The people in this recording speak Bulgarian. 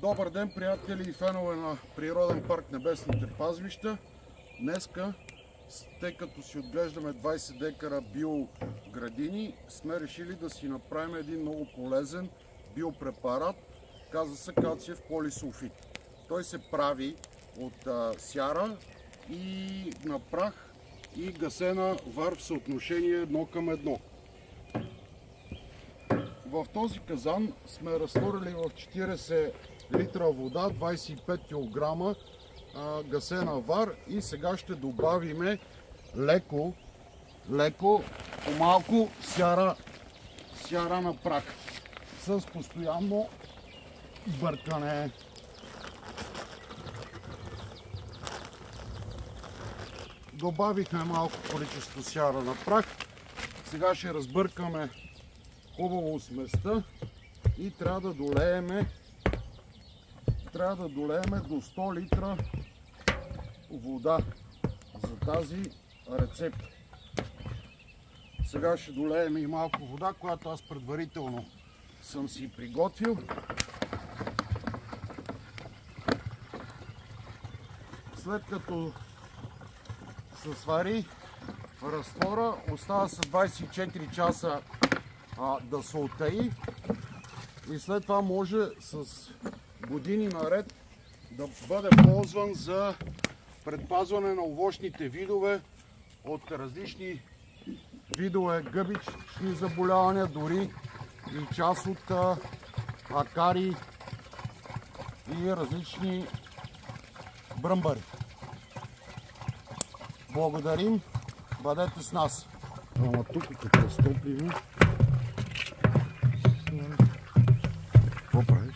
Добър ден, приятели и фенове на Природен парк Небесните пазвища. Днеска, тъй като си отглеждаме 20 декара биоградини, сме решили да си направим един много полезен биопрепарат. Казва се калциев полисулфит. Той се прави от сяра и на прах и гасена вар в съотношение 1:1. В този казан сме разтворили в 40 литра вода, 25 кг гасена вар и сега ще добавим леко, по-малко сяра на прах с постоянно бъркане. Добавихме малко количество сяра на прах. Сега ще разбъркаме хубаво сместа и трябва да долееме до 100 литра вода за тази рецепта. Сега ще долеем и малко вода, която аз предварително съм си приготвил. След като се свари разтвора, остава с 24 часа да се оттаи и след това може с години наред да бъде ползван за предпазване на овощните видове от различни видове гъбични заболявания, дори и част от акари и различни бръмбари. Благодарим, бъдете с нас. Ама тук като стопливи. Какво правиш?